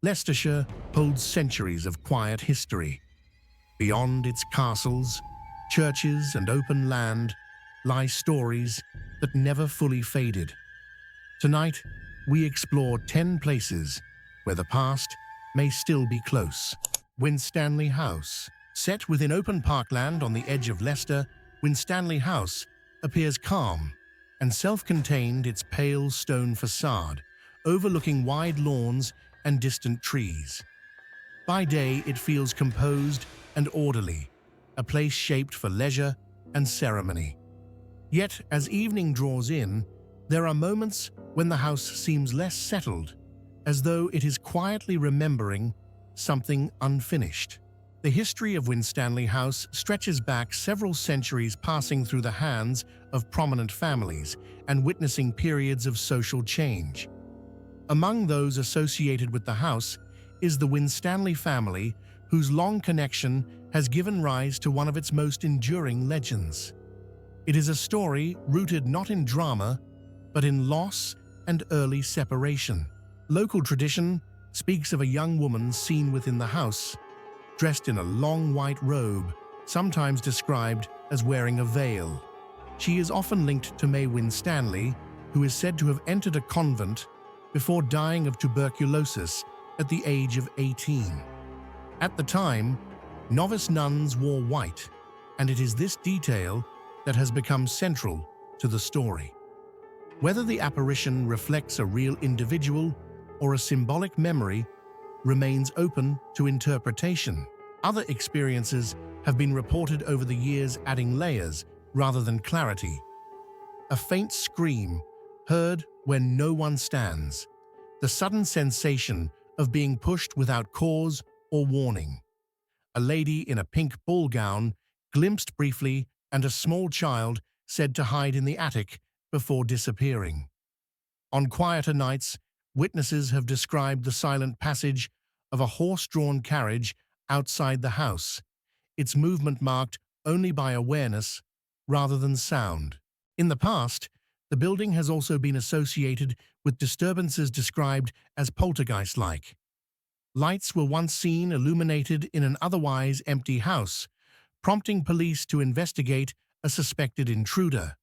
Leicestershire holds centuries of quiet history. Beyond its castles, churches, and open land lie stories that never fully faded. Tonight, we explore 10 places where the past may still be close. Stanley House. Set within open parkland on the edge of Leicester, Stanley House appears calm and self-contained, its pale stone facade overlooking wide lawns and distant trees. By day, it feels composed and orderly, a place shaped for leisure and ceremony. Yet, as evening draws in, there are moments when the house seems less settled, as though it is quietly remembering something unfinished. The history of Stanley House stretches back several centuries, passing through the hands of prominent families and witnessing periods of social change. Among those associated with the house is the Winstanley family, whose long connection has given rise to one of its most enduring legends. It is a story rooted not in drama, but in loss and early separation. Local tradition speaks of a young woman seen within the house, dressed in a long white robe, sometimes described as wearing a veil. She is often linked to May Winstanley, who is said to have entered a convent before dying of tuberculosis at the age of 18. At the time, novice nuns wore white, and it is this detail that has become central to the story. Whether the apparition reflects a real individual or a symbolic memory remains open to interpretation. Other experiences have been reported over the years, adding layers rather than clarity. A faint scream heard when no one stands, the sudden sensation of being pushed without cause or warning. A lady in a pink ball gown glimpsed briefly, and a small child said to hide in the attic before disappearing. On quieter nights, witnesses have described the silent passage of a horse-drawn carriage outside the house, its movement marked only by awareness rather than sound. In the past, the building has also been associated with disturbances described as poltergeist-like. Lights were once seen illuminated in an otherwise empty house, prompting police to investigate a suspected intruder.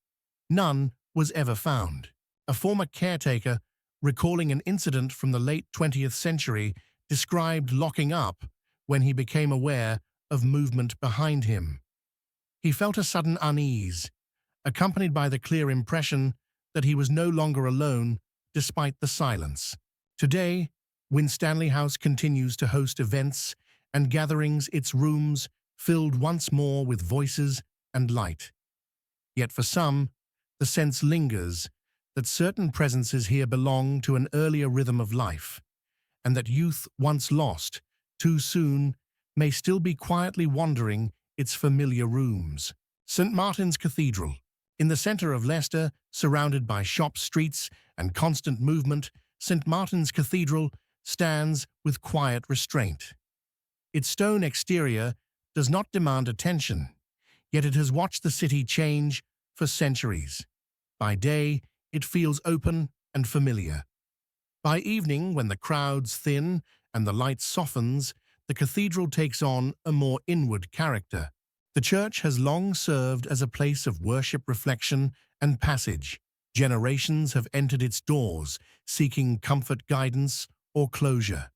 None was ever found. A former caretaker, recalling an incident from the late 20th century, described locking up when he became aware of movement behind him. He felt a sudden unease, accompanied by the clear impression that he was no longer alone despite the silence. Today, Stanley House continues to host events and gatherings, its rooms filled once more with voices and light. Yet for some, the sense lingers that certain presences here belong to an earlier rhythm of life, and that youth once lost too soon may still be quietly wandering its familiar rooms. St. Martin's Cathedral. In the centre of Leicester, surrounded by shops, streets, and constant movement, St. Martin's Cathedral stands with quiet restraint. Its stone exterior does not demand attention, yet it has watched the city change for centuries. By day, it feels open and familiar. By evening, when the crowds thin and the light softens, the cathedral takes on a more inward character. The church has long served as a place of worship, reflection, and passage. Generations have entered its doors, seeking comfort, guidance, or closure.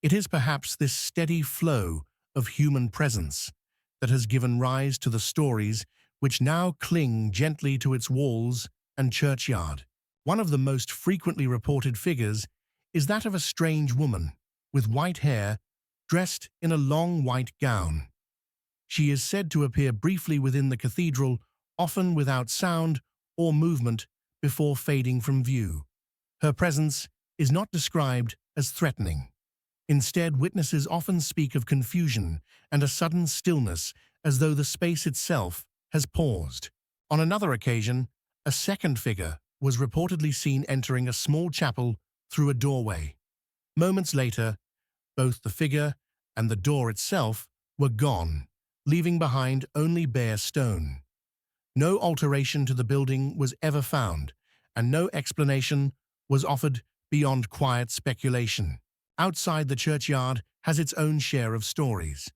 It is perhaps this steady flow of human presence that has given rise to the stories which now cling gently to its walls and churchyard. One of the most frequently reported figures is that of a strange woman with white hair, dressed in a long white gown. She is said to appear briefly within the cathedral, often without sound or movement, before fading from view. Her presence is not described as threatening. Instead, witnesses often speak of confusion and a sudden stillness, as though the space itself has paused. On another occasion, a second figure was reportedly seen entering a small chapel through a doorway. Moments later, both the figure and the door itself were gone, leaving behind only bare stone. No alteration to the building was ever found, and no explanation was offered beyond quiet speculation. outside the churchyard has its own share of stories.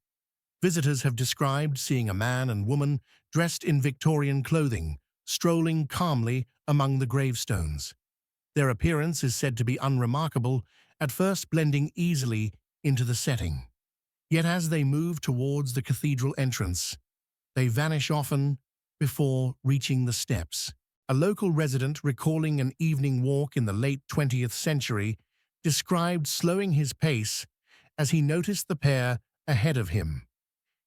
Visitors have described seeing a man and woman dressed in Victorian clothing, strolling calmly among the gravestones. Their appearance is said to be unremarkable, at first blending easily into the setting. Yet as they move towards the cathedral entrance, they vanish often before reaching the steps. A local resident recalling an evening walk in the late 20th century described slowing his pace as he noticed the pair ahead of him.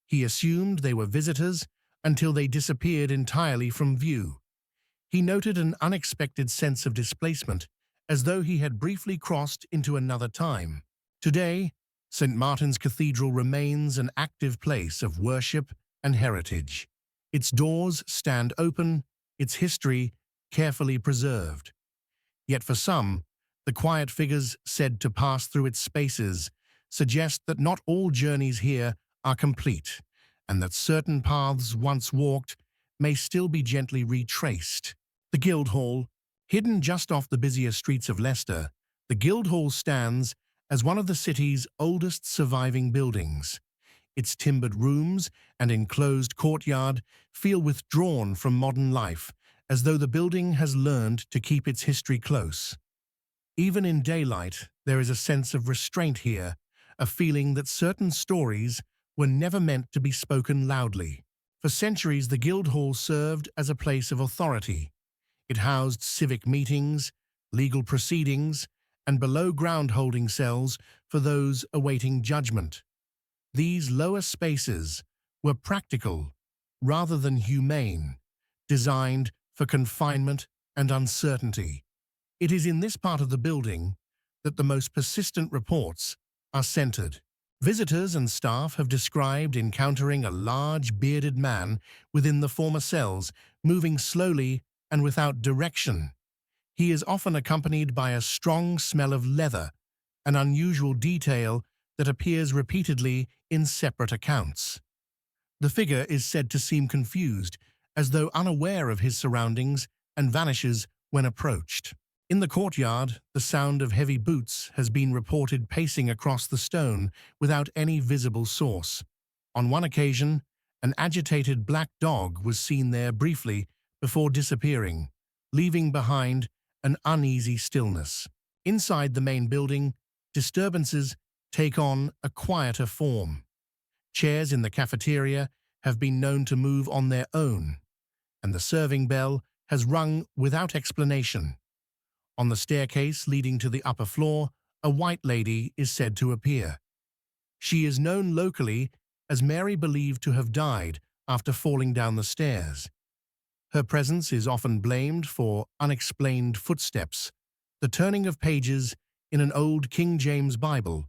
He assumed they were visitors until they disappeared entirely from view. He noted an unexpected sense of displacement, as though he had briefly crossed into another time. Today, St. Martin's Cathedral remains an active place of worship and heritage. Its doors stand open, its history carefully preserved. Yet for some, the quiet figures said to pass through its spaces suggest that not all journeys here are complete, and that certain paths once walked may still be gently retraced. The Guildhall, hidden just off the busier streets of Leicester, the Guildhall stands as one of the city's oldest surviving buildings. Its timbered rooms and enclosed courtyard feel withdrawn from modern life, as though the building has learned to keep its history close. Even in daylight, there is a sense of restraint here, a feeling that certain stories were never meant to be spoken loudly. For centuries, the Guildhall served as a place of authority. It housed civic meetings, legal proceedings, and below-ground holding cells for those awaiting judgment. These lower spaces were practical rather than humane, designed for confinement and uncertainty. It is in this part of the building that the most persistent reports are centered. Visitors and staff have described encountering a large bearded man within the former cells, moving slowly and without direction. He is often accompanied by a strong smell of leather, an unusual detail that appears repeatedly in separate accounts. The figure is said to seem confused, as though unaware of his surroundings, and vanishes when approached. In the courtyard, the sound of heavy boots has been reported pacing across the stone without any visible source. On one occasion, an agitated black dog was seen there briefly before disappearing, leaving behind an uneasy stillness. Inside the main building, disturbances take on a quieter form. Chairs in the cafeteria have been known to move on their own, and the serving bell has rung without explanation. On the staircase leading to the upper floor, a white lady is said to appear. She is known locally as Mary, believed to have died after falling down the stairs. Her presence is often blamed for unexplained footsteps, the turning of pages in an old King James Bible,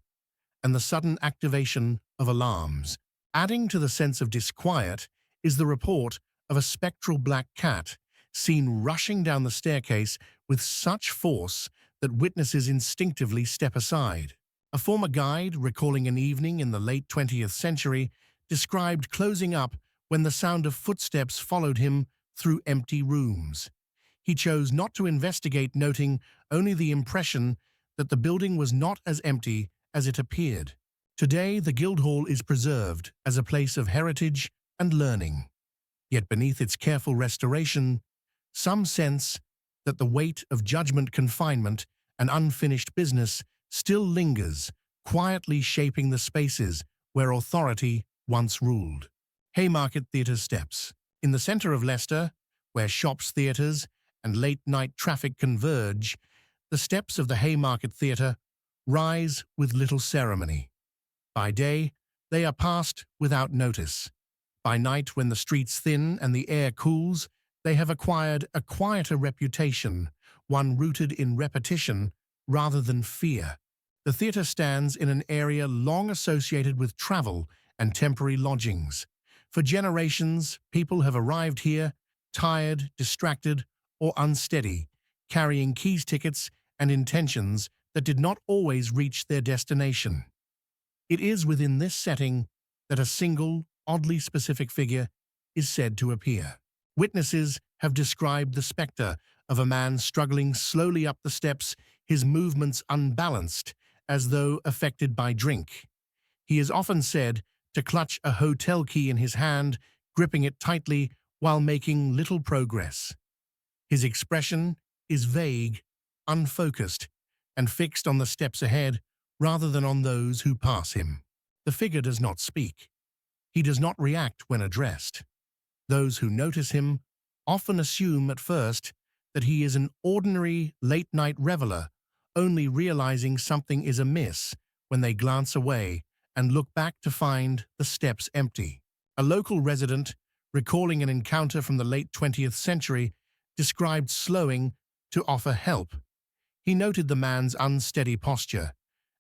and the sudden activation of alarms. Adding to the sense of disquiet is the report of a spectral black cat seen rushing down the staircase with such force that witnesses instinctively step aside. A former guide, recalling an evening in the late 20th century, described closing up when the sound of footsteps followed him through empty rooms. He chose not to investigate, noting only the impression that the building was not as empty as it appeared. Today, the Guildhall is preserved as a place of heritage and learning. Yet beneath its careful restoration, some sense that the weight of judgment, confinement, and unfinished business still lingers, quietly shaping the spaces where authority once ruled. Haymarket Theatre steps. In the centre of Leicester, where shops, theatres, and late-night traffic converge, the steps of the Haymarket Theatre rise with little ceremony. By day, they are passed without notice. By night, when the streets thin and the air cools, they have acquired a quieter reputation, one rooted in repetition rather than fear. The theatre stands in an area long associated with travel and temporary lodgings. For generations, people have arrived here, tired, distracted, or unsteady, carrying keys, tickets, and intentions that did not always reach their destination. It is within this setting that a single, oddly specific figure is said to appear. Witnesses have described the spectre of a man struggling slowly up the steps, his movements unbalanced as though affected by drink. He is often said to clutch a hotel key in his hand, gripping it tightly while making little progress. His expression is vague, unfocused, and fixed on the steps ahead rather than on those who pass him. The figure does not speak. He does not react when addressed. Those who notice him often assume at first that he is an ordinary late-night reveler, only realizing something is amiss when they glance away and look back to find the steps empty. A local resident, recalling an encounter from the late 20th century, described slowing to offer help. He noted the man's unsteady posture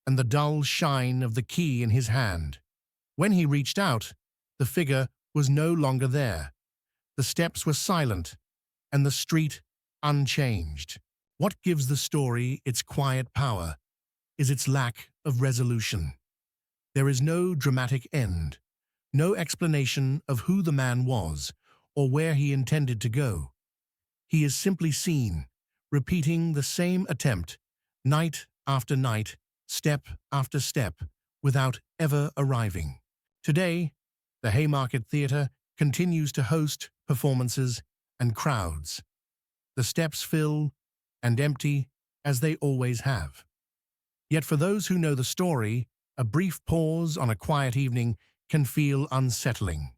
and the dull shine of the key in his hand. When he reached out, the figure was no longer there. The steps were silent, and the street unchanged. What gives the story its quiet power is its lack of resolution. There is no dramatic end, no explanation of who the man was or where he intended to go. He is simply seen, repeating the same attempt, night after night, step after step, without ever arriving. Today, the Haymarket Theatre continues to host performances and crowds. The steps fill and empty as they always have. Yet for those who know the story, a brief pause on a quiet evening can feel unsettling.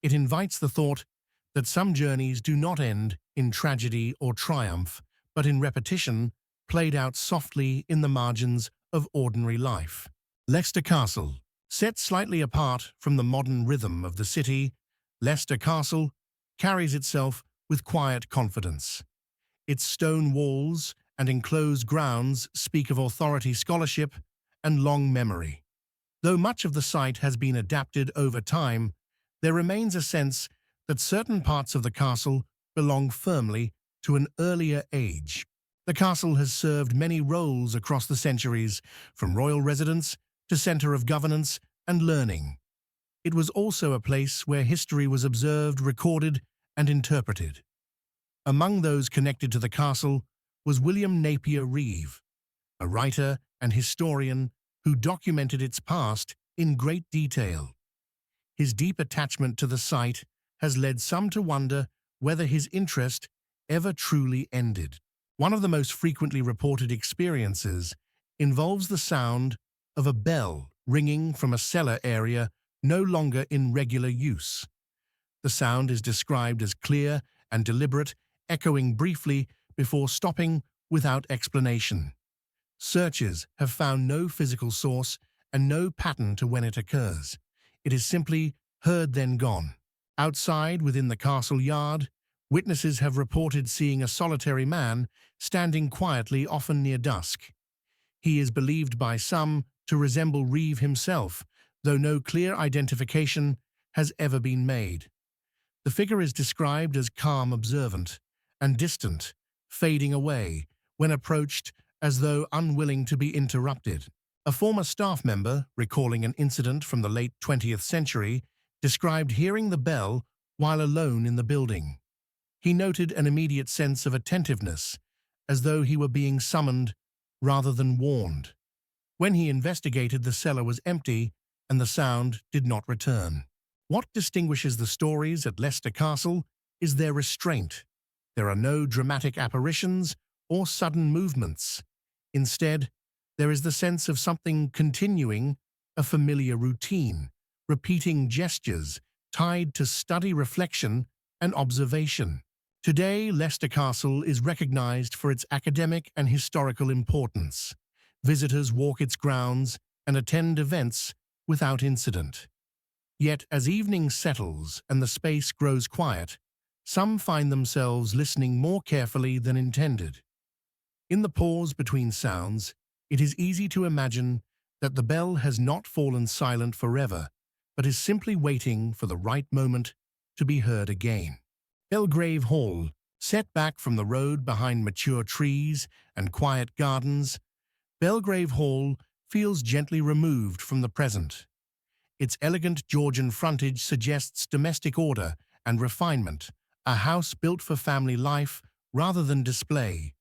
It invites the thought that some journeys do not end in tragedy or triumph, but in repetition, played out softly in the margins of ordinary life. Leicester Castle. Set slightly apart from the modern rhythm of the city, Leicester Castle carries itself with quiet confidence. Its stone walls and enclosed grounds speak of authority, scholarship, and long memory. Though much of the site has been adapted over time, there remains a sense that certain parts of the castle belong firmly to an earlier age. The castle has served many roles across the centuries, from royal residence to centre of governance and learning. It was also a place where history was observed, recorded, and interpreted. Among those connected to the castle was William Napier Reeve, a writer and historian who documented its past in great detail. His deep attachment to the site has led some to wonder whether his interest ever truly ended. One of the most frequently reported experiences involves the sound of a bell ringing from a cellar area no longer in regular use. The sound is described as clear and deliberate, echoing briefly before stopping without explanation. Searches have found no physical source and no pattern to when it occurs. It is simply heard then gone. Outside, within the castle yard, witnesses have reported seeing a solitary man standing quietly, often near dusk. He is believed by some to resemble Reeve himself, though no clear identification has ever been made. The figure is described as calm, observant, and distant, fading away when approached as though unwilling to be interrupted. A former staff member, recalling an incident from the late 20th century, described hearing the bell while alone in the building. He noted an immediate sense of attentiveness, as though he were being summoned rather than warned. When he investigated, the cellar was empty and the sound did not return. What distinguishes the stories at Leicester Castle is their restraint. There are no dramatic apparitions or sudden movements. Instead, there is the sense of something continuing, a familiar routine, repeating gestures tied to study, reflection, and observation. Today, Leicester Castle is recognized for its academic and historical importance. Visitors walk its grounds and attend events without incident. Yet, as evening settles and the space grows quiet, some find themselves listening more carefully than intended. In the pause between sounds, it is easy to imagine that the bell has not fallen silent forever, but is simply waiting for the right moment to be heard again. Belgrave Hall, set back from the road behind mature trees and quiet gardens, Belgrave Hall feels gently removed from the present. Its elegant Georgian frontage suggests domestic order and refinement, a house built for family life rather than display.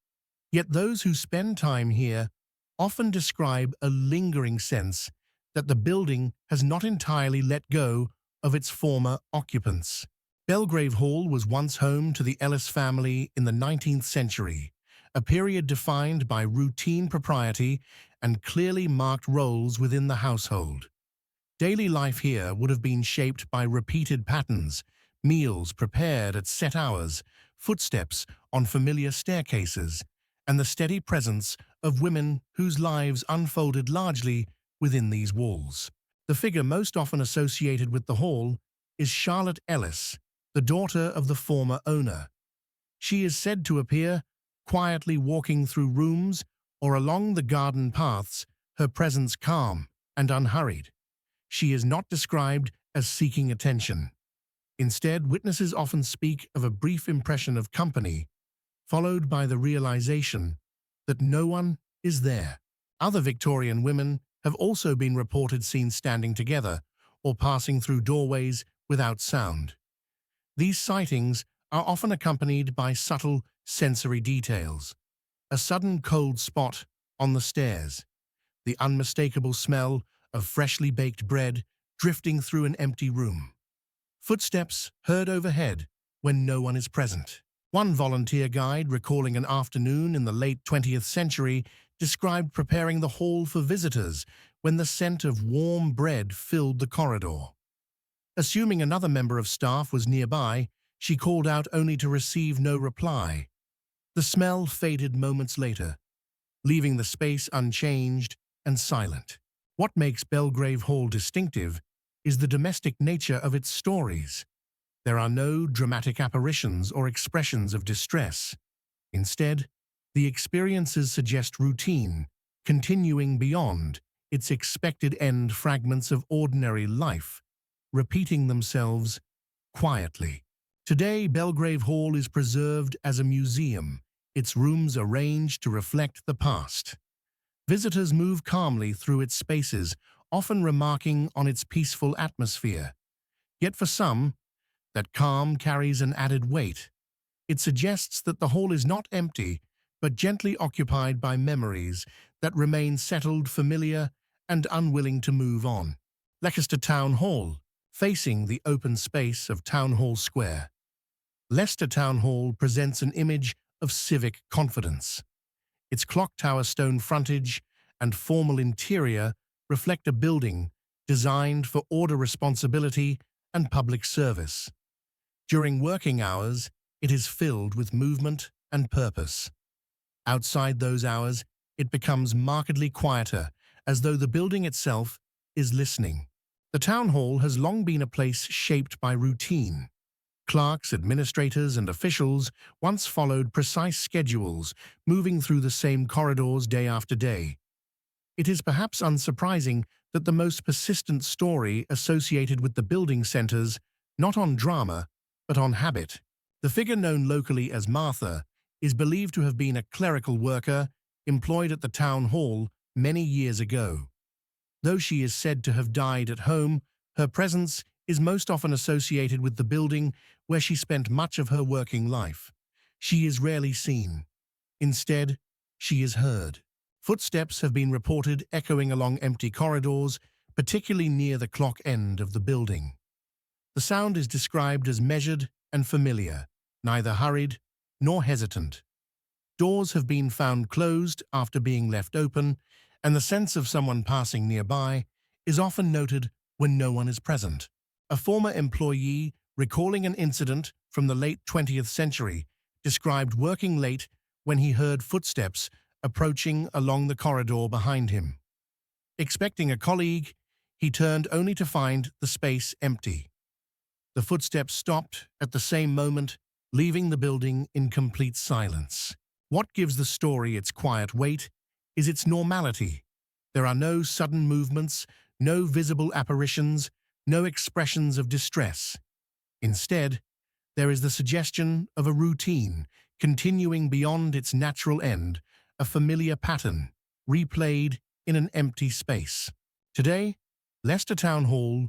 Yet those who spend time here often describe a lingering sense that the building has not entirely let go of its former occupants. Belgrave Hall was once home to the Ellis family in the 19th century, a period defined by routine propriety and clearly marked roles within the household. Daily life here would have been shaped by repeated patterns, meals prepared at set hours, footsteps on familiar staircases, and the steady presence of women whose lives unfolded largely within these walls. The figure most often associated with the hall is Charlotte Ellis, the daughter of the former owner. She is said to appear quietly walking through rooms or along the garden paths, her presence calm and unhurried. She is not described as seeking attention. Instead, witnesses often speak of a brief impression of company, followed by the realization that no one is there. Other Victorian women have also been reported seen standing together or passing through doorways without sound. These sightings are often accompanied by subtle sensory details: a sudden cold spot on the stairs, the unmistakable smell of freshly baked bread drifting through an empty room, footsteps heard overhead when no one is present. One volunteer guide recalling an afternoon in the late 20th century described preparing the hall for visitors when the scent of warm bread filled the corridor. Assuming another member of staff was nearby, she called out only to receive no reply. The smell faded moments later, leaving the space unchanged and silent. What makes Belgrave Hall distinctive is the domestic nature of its stories. There are no dramatic apparitions or expressions of distress. Instead, the experiences suggest routine, continuing beyond its expected end, fragments of ordinary life, repeating themselves quietly. Today, Belgrave Hall is preserved as a museum, its rooms arranged to reflect the past. Visitors move calmly through its spaces, often remarking on its peaceful atmosphere. Yet for some, that calm carries an added weight. It suggests that the hall is not empty, but gently occupied by memories that remain settled, familiar, and unwilling to move on. Leicester Town Hall, facing the open space of Town Hall Square. Leicester Town Hall presents an image of civic confidence. Its clock tower stone frontage and formal interior reflect a building designed for order, responsibility, and public service. During working hours, it is filled with movement and purpose. Outside those hours, it becomes markedly quieter, as though the building itself is listening. The town hall has long been a place shaped by routine. Clerks, administrators, and officials once followed precise schedules, moving through the same corridors day after day. It is perhaps unsurprising that the most persistent story associated with the building centers not on drama, but on habit. The figure known locally as Martha is believed to have been a clerical worker employed at the town hall many years ago. Though she is said to have died at home, her presence is most often associated with the building where she spent much of her working life. She is rarely seen. Instead, she is heard. Footsteps have been reported echoing along empty corridors, particularly near the clock end of the building. The sound is described as measured and familiar, neither hurried nor hesitant. Doors have been found closed after being left open, and the sense of someone passing nearby is often noted when no one is present. A former employee recalling an incident from the late 20th century described working late when he heard footsteps approaching along the corridor behind him. Expecting a colleague, he turned only to find the space empty. The footsteps stopped at the same moment, leaving the building in complete silence. What gives the story its quiet weight is its normality. There are no sudden movements, no visible apparitions, no expressions of distress. Instead, there is the suggestion of a routine, continuing beyond its natural end, a familiar pattern, replayed in an empty space. Today, Leicester Town Hall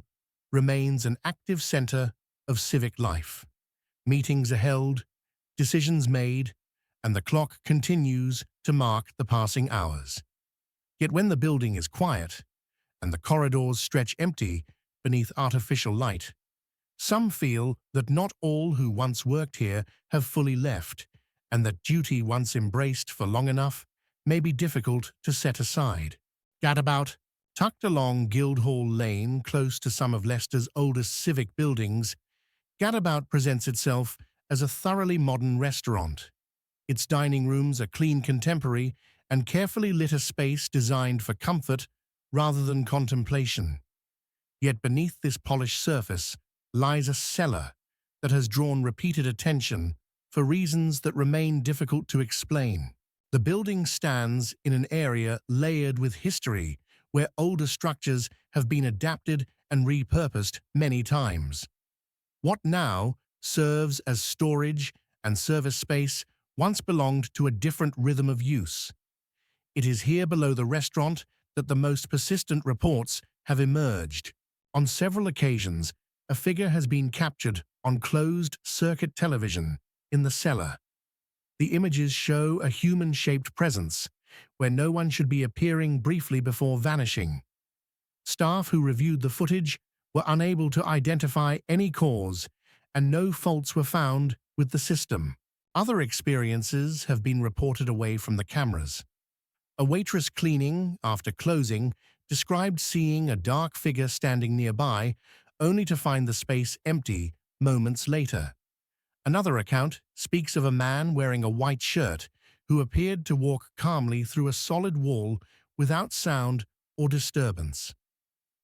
remains an active centre of civic life. Meetings are held, decisions made, and the clock continues to mark the passing hours. Yet when the building is quiet and the corridors stretch empty beneath artificial light, some feel that not all who once worked here have fully left, and that duty once embraced for long enough may be difficult to set aside. Gatabout, tucked along Guildhall Lane close to some of Leicester's oldest civic buildings, Gatabout presents itself as a thoroughly modern restaurant. Its dining rooms are clean contemporary and carefully lit, a space designed for comfort rather than contemplation. Yet beneath this polished surface lies a cellar that has drawn repeated attention for reasons that remain difficult to explain. The building stands in an area layered with history, where older structures have been adapted and repurposed many times. What now serves as storage and service space once belonged to a different rhythm of use. It is here below the restaurant that the most persistent reports have emerged. On several occasions, a figure has been captured on closed-circuit television in the cellar. The images show a human-shaped presence, where no one should be appearing briefly before vanishing. Staff who reviewed the footage were unable to identify any cause, and no faults were found with the system. Other experiences have been reported away from the cameras. A waitress cleaning after closing described seeing a dark figure standing nearby, only to find the space empty moments later. Another account speaks of a man wearing a white shirt who appeared to walk calmly through a solid wall without sound or disturbance.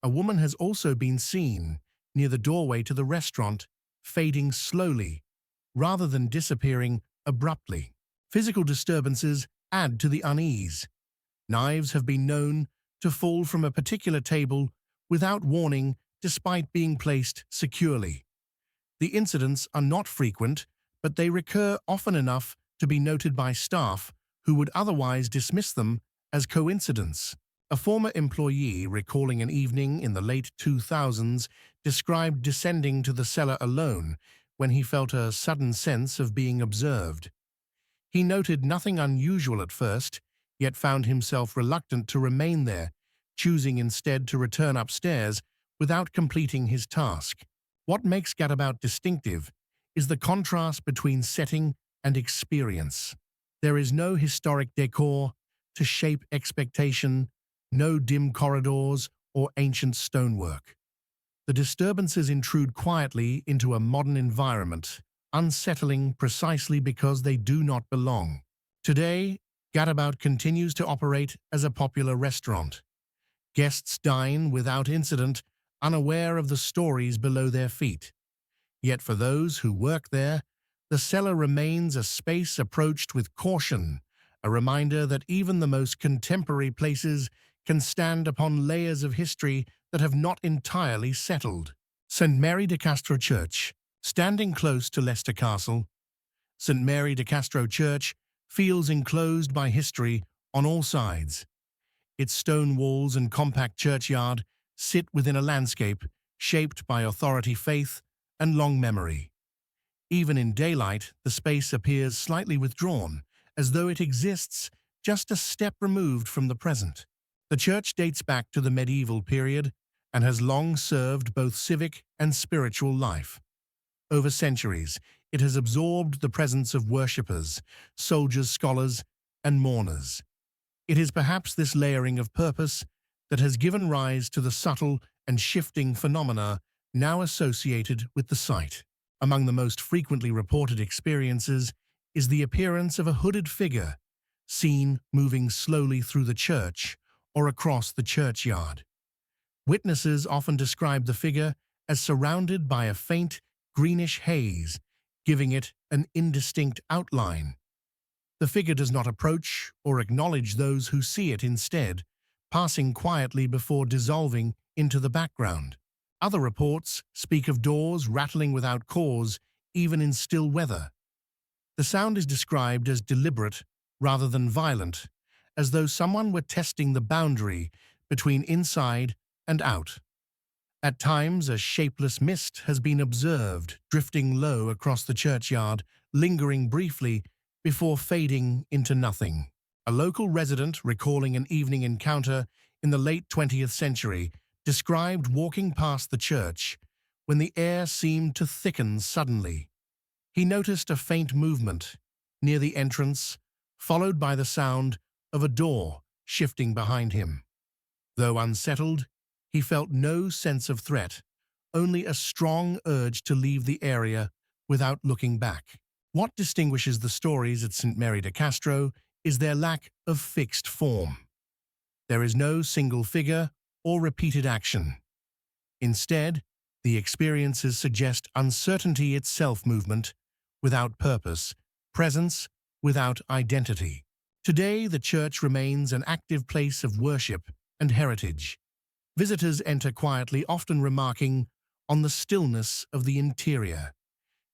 A woman has also been seen near the doorway to the restaurant, fading slowly rather than disappearing abruptly. Physical disturbances add to the unease. Knives have been known to fall from a particular table without warning, despite being placed securely. The incidents are not frequent, but they recur often enough to be noted by staff who would otherwise dismiss them as coincidence. A former employee recalling an evening in the late 2000s described descending to the cellar alone when he felt a sudden sense of being observed. He noted nothing unusual at first, yet found himself reluctant to remain there, choosing instead to return upstairs without completing his task. What makes Gatabout distinctive is the contrast between setting and experience. There is no historic decor to shape expectation, no dim corridors or ancient stonework. The disturbances intrude quietly into a modern environment, unsettling precisely because they do not belong. Today, Gatabout continues to operate as a popular restaurant. Guests dine without incident, unaware of the stories below their feet. Yet for those who work there, the cellar remains a space approached with caution, a reminder that even the most contemporary places can stand upon layers of history that have not entirely settled. St. Mary de Castro Church. Standing close to Leicester Castle, St. Mary de Castro Church feels enclosed by history on all sides. Its stone walls and compact churchyard sit within a landscape shaped by authority, faith, and long memory. Even in daylight, the space appears slightly withdrawn, as though it exists just a step removed from the present. The church dates back to the medieval period and has long served both civic and spiritual life. Over centuries, it has absorbed the presence of worshippers, soldiers, scholars, and mourners. It is perhaps this layering of purpose that has given rise to the subtle and shifting phenomena now associated with the site. Among the most frequently reported experiences is the appearance of a hooded figure, seen moving slowly through the church or across the churchyard. Witnesses often describe the figure as surrounded by a faint, greenish haze, giving it an indistinct outline. The figure does not approach or acknowledge those who see it, instead, passing quietly before dissolving into the background. Other reports speak of doors rattling without cause, even in still weather. The sound is described as deliberate rather than violent, as though someone were testing the boundary between inside and out. At times, a shapeless mist has been observed drifting low across the churchyard, lingering briefly before fading into nothing. A local resident recalling an evening encounter in the late 20th century described walking past the church when the air seemed to thicken suddenly. He noticed a faint movement near the entrance, followed by the sound of a door shifting behind him. Though unsettled, he felt no sense of threat, only a strong urge to leave the area without looking back. What distinguishes the stories at St. Mary de Castro is their lack of fixed form. There is no single figure or repeated action. Instead, the experiences suggest uncertainty itself, movement without purpose, presence without identity. Today, the church remains an active place of worship and heritage. Visitors enter quietly, often remarking on the stillness of the interior.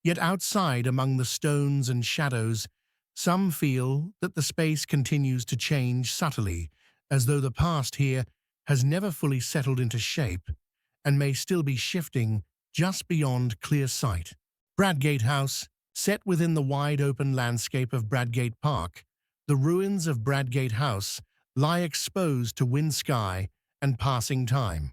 Yet outside, among the stones and shadows, some feel that the space continues to change subtly, as though the past here has never fully settled into shape and may still be shifting just beyond clear sight. Bradgate House, set within the wide-open landscape of Bradgate Park, the ruins of Bradgate House lie exposed to wind, sky, and passing time.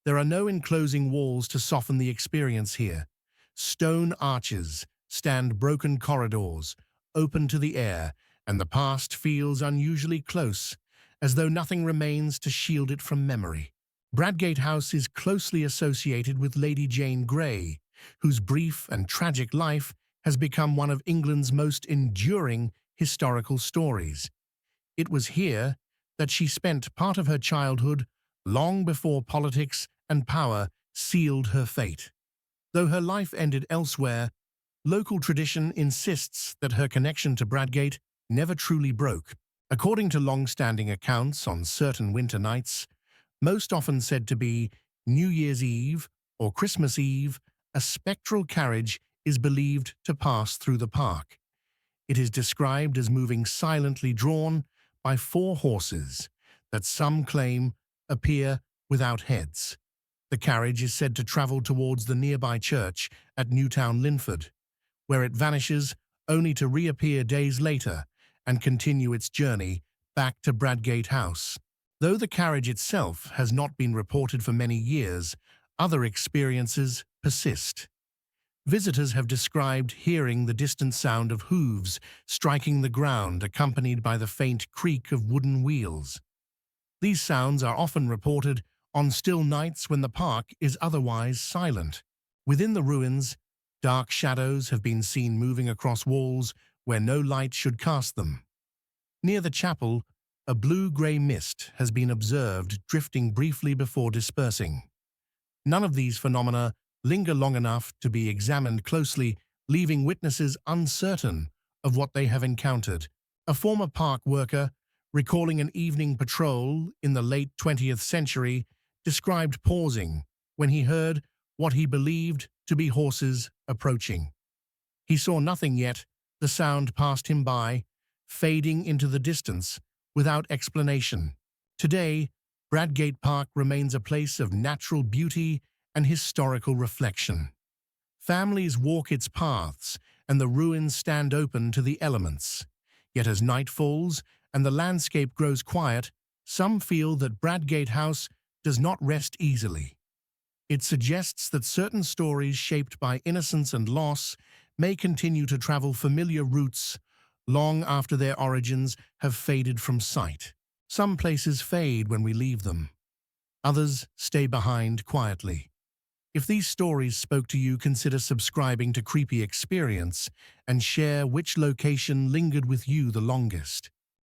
There are no enclosing walls to soften the experience here. Stone arches stand broken corridors, open to the air, and the past feels unusually close, as though nothing remains to shield it from memory. Bradgate House is closely associated with Lady Jane Grey, whose brief and tragic life has become one of England's most enduring historical stories. It was here that she spent part of her childhood, long before politics and power sealed her fate. Though her life ended elsewhere, local tradition insists that her connection to Bradgate never truly broke. According to long-standing accounts, on certain winter nights, most often said to be New Year's Eve or Christmas Eve, a spectral carriage is believed to pass through the park. It is described as moving silently, drawn by 4 horses that some claim appear without heads. The carriage is said to travel towards the nearby church at Newtown Linford, where it vanishes only to reappear days later and continue its journey back to Bradgate House. Though the carriage itself has not been reported for many years, other experiences persist. Visitors have described hearing the distant sound of hooves striking the ground, accompanied by the faint creak of wooden wheels. These sounds are often reported on still nights when the park is otherwise silent. Within the ruins, dark shadows have been seen moving across walls where no light should cast them. Near the chapel, a blue-grey mist has been observed drifting briefly before dispersing. None of these phenomena linger long enough to be examined closely, leaving witnesses uncertain of what they have encountered. A former park worker, recalling an evening patrol in the late 20th century, described pausing when he heard what he believed to be horses approaching. He saw nothing, yet the sound passed him by, fading into the distance without explanation. Today, Bradgate Park remains a place of natural beauty and historical reflection. Families walk its paths, and the ruins stand open to the elements. Yet as night falls and the landscape grows quiet, some feel that Bradgate House does not rest easily. It suggests that certain stories shaped by innocence and loss may continue to travel familiar routes long after their origins have faded from sight. Some places fade when we leave them. Others stay behind quietly. If these stories spoke to you, consider subscribing to Creepy Experience and share which location lingered with you the longest.